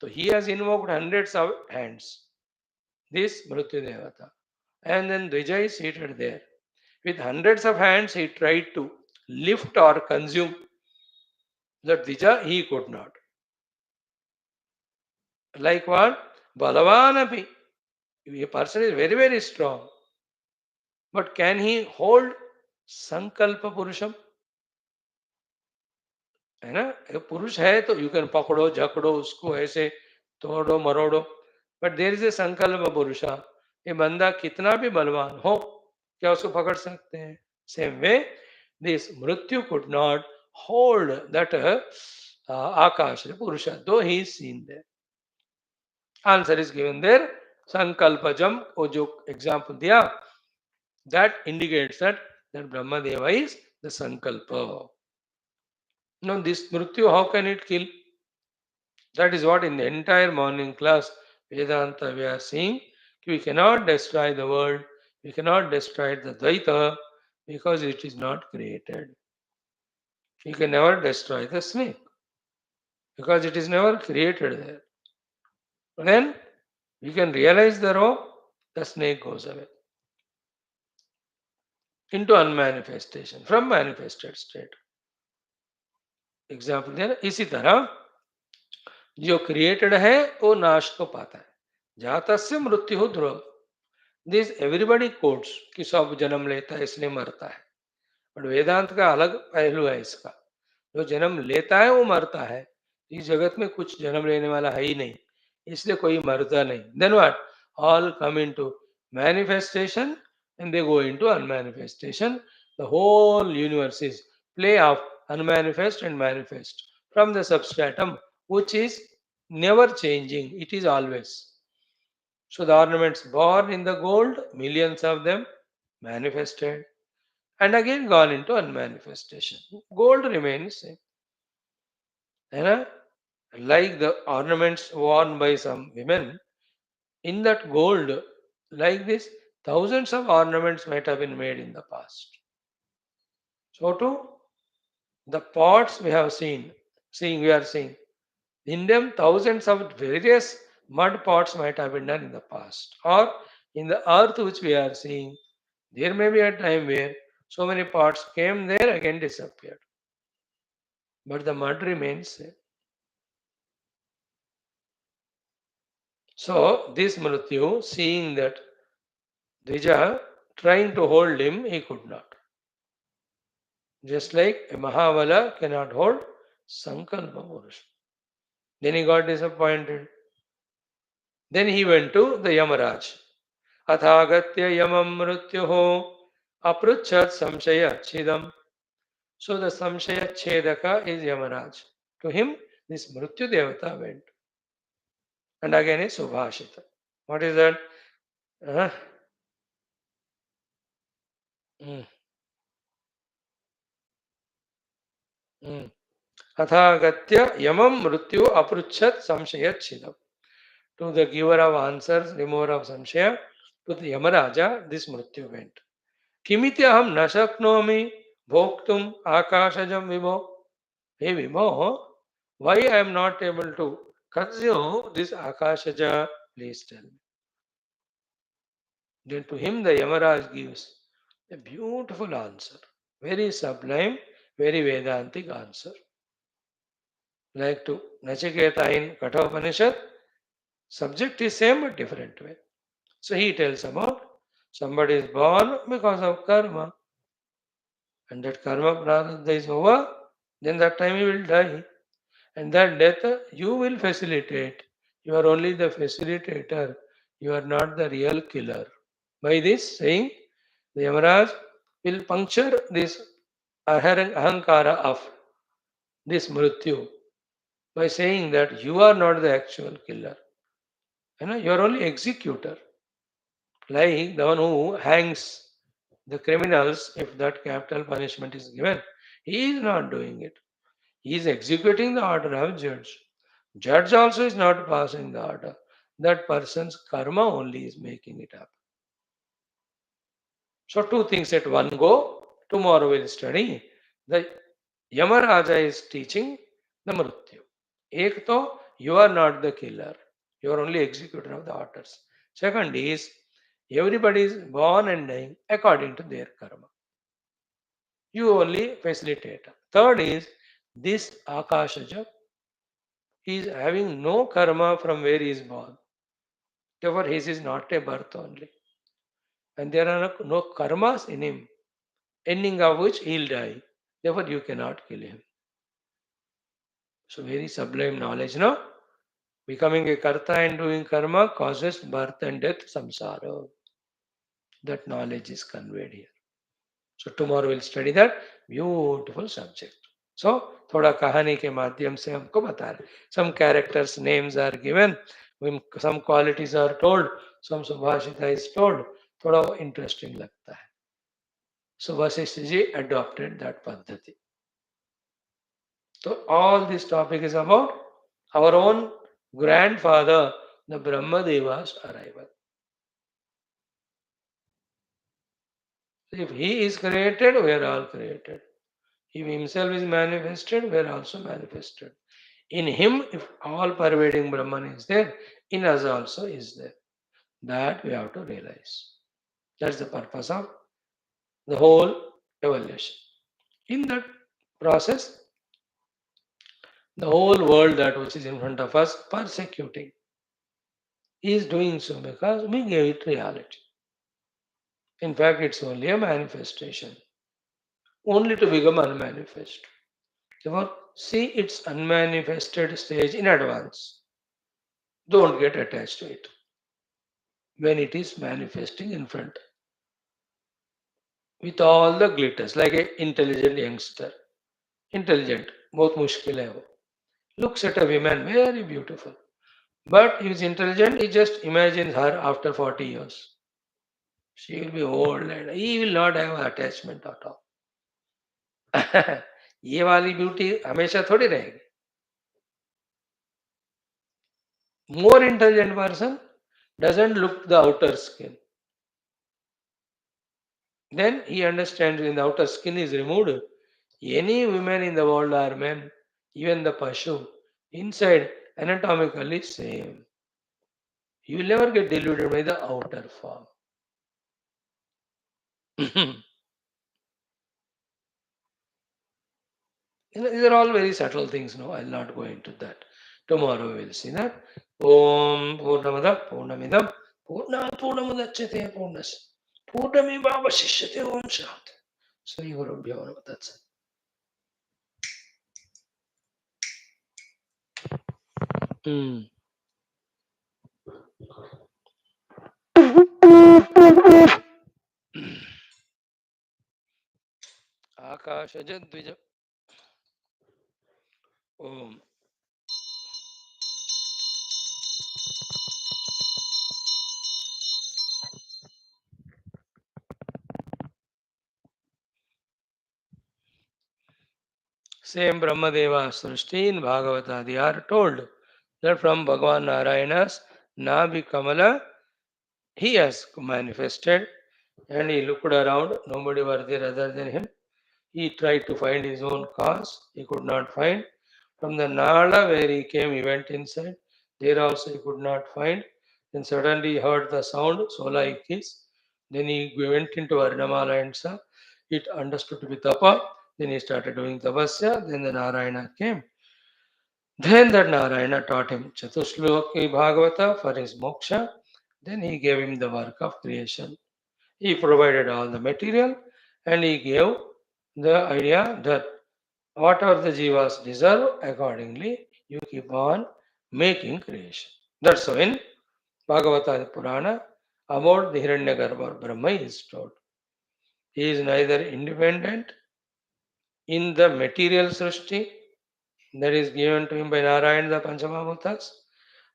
So, he has invoked hundreds of hands. This Mrityu Devata. And then Dvija is seated there. With hundreds of hands, he tried to lift or consume that Dvija, he could not. Like what? Balavanapi. A person is very, very strong. But can he hold Sankalpa Purusham? है ना? पुरुष है तो you can पकड़ो झकड़ो उसको ऐसे तोड़ो मरोड़ो but there is a संकल्प पुरुषा ये बंदा कितना भी बलवान हो क्या उसको पकड़ सकते हैं सेम वे दिस मृत्यु कुड नॉट होल्ड दैट आकाश पुरुषा though he is seen there answer is given there संकल्पजम वो जो एग्जांपल दिया that indicates that Brahmadeva is the Sankalpa. Now this Mrityu, how can it kill? That is what in the entire morning class Vedanta we are seeing. We cannot destroy the world, we cannot destroy the Dvaita because it is not created. We can never destroy the snake because it is never created there. Then we can realize the rope, the snake goes away into unmanifestation from manifested state. Example दिया ना इसी तरह जो created है वो नाश को पाता है जातस्य मृत्यु हो ध्रुव दिस एवरीबडी कोड्स कि सब जन्म लेता है इसलिए मरता है बट वेदांत का अलग पहलू है इसका जो जन्म लेता है वो मरता है इस जगत में कुछ जन्म लेने वाला है ही नहीं इसलिए कोई मरता नहीं then what all come into manifestation and they go into unmanifestation the whole universe is play of unmanifest and manifest from the substratum which is never changing, it is always. So the ornaments born in the gold, millions of them manifested and again gone into unmanifestation. Gold remains same. And like the ornaments worn by some women, in that gold, like this, thousands of ornaments might have been made in the past. So too, the pots we have we are seeing. In them, thousands of various mud pots might have been done in the past. Or in the earth which we are seeing, there may be a time where so many pots came there, again disappeared. But the mud remains same. So, this Mrityu, seeing that Dvija trying to hold him, he could not. Just like a Mahavala cannot hold Sankalpa Purusha. Then he got disappointed. Then he went to the Yamaraj. Athagatya yamam mrutyuho apruchat samshaya chidam. So the samshaya chedaka is Yamaraj. To him, this Mrityu Devata went. And again is Subhashita. What is that? Uh, mm, mm. Athagatya yamam mrityu apruchat samshaya chidam. To the giver of answers, remover of samshaya, to the Yamaraja, this Mrityu went. Kimityaham nashaknomi bhoktum akashajam vibho. Hey Vibho, why I am not able to consume this akashaja? Please tell me. Then to him the Yamaraj gives a beautiful answer. Very sublime, very Vedantic answer. Like to Nachiketa in Katha Upanishad, subject is same but different way. So he tells about somebody is born because of karma, and that karma prarabdha is over, then that time he will die. And that death you will facilitate. You are only the facilitator. You are not the real killer. By this saying, the Yamaraj will puncture this ahankara of this mrityu by saying that you are not the actual killer. You are only executor. Like the one who hangs the criminals if that capital punishment is given. He is not doing it. He is executing the order of judge. Judge also is not passing the order. That person's karma only is making it up. So two things at one go. Tomorrow we'll study. The Yamaraja is teaching the Mrityu. Ek to, you are not the killer. You are only executor of the orders. Second is, everybody is born and dying according to their karma. You only facilitator. Third is, this Akashaja he is having no karma from where he is born. Therefore, his is not a birth only. And there are no karmas in him, ending of which he will die. Therefore, you cannot kill him. So, very sublime knowledge, no? Becoming a karta and doing karma causes birth and death, samsara. That knowledge is conveyed here. So, tomorrow we'll study that beautiful subject. So, थोड़ा कहानी के माध्यम से हमको बता रहे. Some characters' names are given, some qualities are told, some subhashita is told. थोड़ा interesting लगता है. So, Vasishtha ji adopted that paddhati. So, all this topic is about our own grandfather, the Brahmadeva's arrival. If he is created, we are all created. If himself is manifested, we are also manifested. In him, if all pervading Brahman is there, in us also is there. That we have to realize. That's the purpose of the whole evolution. In that process, the whole world that which is in front of us persecuting is doing so because we gave it reality. In fact, it's only a manifestation, only to become unmanifest. Therefore, see its unmanifested stage in advance. Don't get attached to it when it is manifesting in front with all the glitters, like an intelligent youngster. Intelligent, बहुत मुश्किल है वो. Looks at a woman, very beautiful. But he is intelligent, he just imagines her after 40 years. She will be old and he will not have attachment at all. ये वाली beauty हमेशा थोड़ी रहेगी. More intelligent person doesn't look the outer skin. Then he understands when the outer skin is removed, any women in the world are men, even the Pashu, inside anatomically same. You will never get deluded by the outer form. These are all very subtle things. No, I'll not go into that. Tomorrow we will see that. Om Purnamada Purnamidam Purnat Purnamudachyate Purnas Purnameva Vashishyate Om Shanti. SRI GURUBHYO. That's it. Hmm. आकाशजद्विज Om. Same Brahmadeva Srushti in Bhagavata, they are told that from Bhagavan Narayana's Nabi Kamala, he has manifested and he looked around, nobody was there other than him. He tried to find his own cause, he could not find. From the Nala where he came, he went inside. There also he could not find. Then suddenly he heard the sound, so like this. Then he went into Varnamala and saw it understood to be tapa. Then he started doing tapasya. Then the Narayana came. Then that Narayana taught him Chatusloki Bhagavata for his moksha. Then he gave him the work of creation. He provided all the material and he gave the idea that whatever the jivas deserve, accordingly, you keep on making creation. That's how in Bhagavata Purana about the Hiranyagarbha Brahma is told. He is neither independent in the material srishti that is given to him by Narayana the Panchamamutas,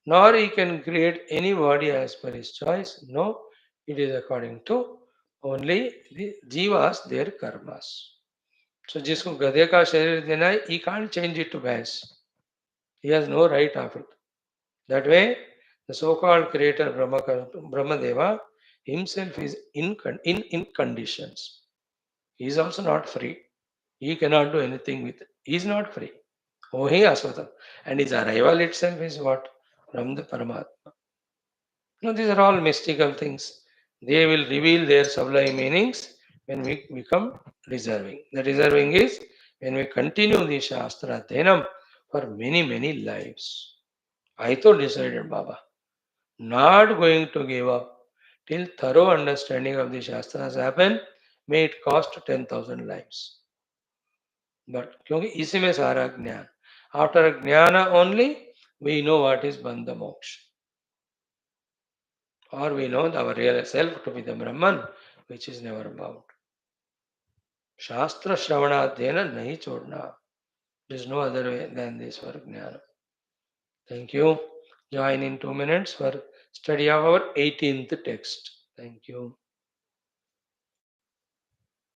nor he can create any body as per his choice. No, it is according to only the jivas, their karmas. So जिसको गधे का शरीर देना है, he can't change it to भैंस. He has no right of it. That way, the so-called creator Brahmadeva himself is in conditions. He is also not free. He cannot do anything with it. He is not free. Oh, he aswata. And his arrival itself is what? From the Paramatma. No, these are all mystical things. They will reveal their sublime meanings when we become reserving. The reserving is when we continue the Shastra Dhenam for many, many lives. I thought decided, Baba, not going to give up till thorough understanding of the Shastras happen, may it cost 10,000 lives. But क्योंकि इसी में सारा ज्ञान. After jnana only, we know what is bandha moksha. Or we know our real self to be the Brahman, which is never bound. Shastra Shravanadhyana nahi chodna. There is no other way than this for jnana. Thank you. Join in 2 minutes for study of our 18th text. Thank you.